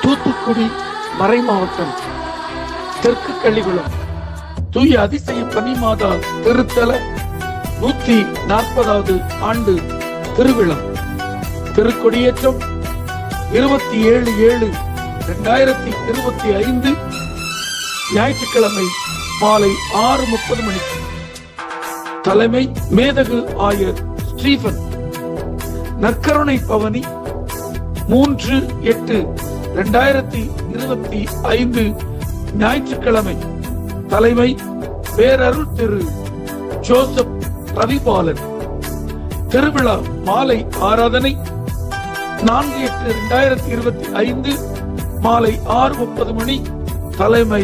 தூத்துக்குடி மறை மாவட்டம் தெற்கு கள்ளிகுளம் தூய அதிசய பனிமாதா திருத்தல 140வது ஆண்டு திருவிழா திருக்கொடியேற்றம் 27/7/2025 ஞாயிற்றுக்கிழமை மாலை 6:30 மணிக்கு. தலைமை மேதகு ஆயர் ஸ்டீபன். நற்கருணை பவனி 3/8/2025 ஞாயிற்றுக்கிழமை. தலைமை பேரருள் திரு ஜோசப் ரவிபாலன். திருவிழா மாலை ஆராதனை 4/8/2025 மாலை 6:30 மணி. தலைமை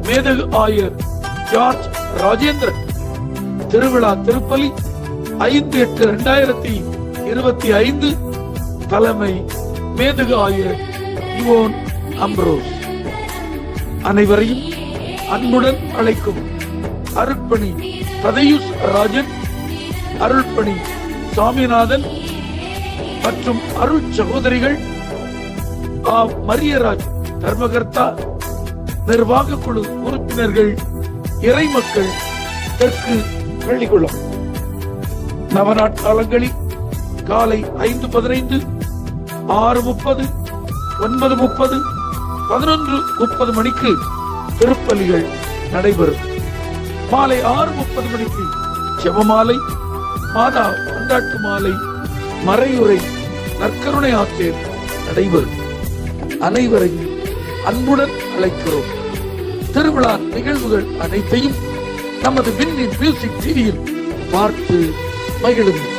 மேதகு ஆயர் ஜார்ஜ் ராஜேந்திரன். திருவிழா திருப்பலி 5/8/2025 தலைமை மேதகு ஆயர் யுவோன் அம்ப்ரோஸ். அனைவரையும் அன்புடன் அழைக்கும் அருட்பணி ததையுஸ் ராஜன், அருள்பணி சாமிநாதன் மற்றும் அருள் சகோதரிகள் மரியராஜ் தர்மகர்த்தா, நிர்வாக குழு உறுப்பினர்கள், இறைமக்கள், தெற்கு கள்ளிகுளம். நவநாட்காலங்களில் காலை 5:15, 6:30, 9:30, 11:30 மணிக்கு திருப்பலிகள் நடைபெறும். மாலை 6:30 மணிக்கு ஜெபமாலை, மாதா கொண்டாட்டு மாலை, மறையுரை, நற்கருணை ஆற்றல் நடைபெறும். அனைவரையும் அன்புடன் அழைக்கிறோம். திருவிழா நிகழ்வுகள் அனைத்தையும் நமது விண்ணின் மியூசிக் டிவியில் பார்த்து மகிழுங்கள்.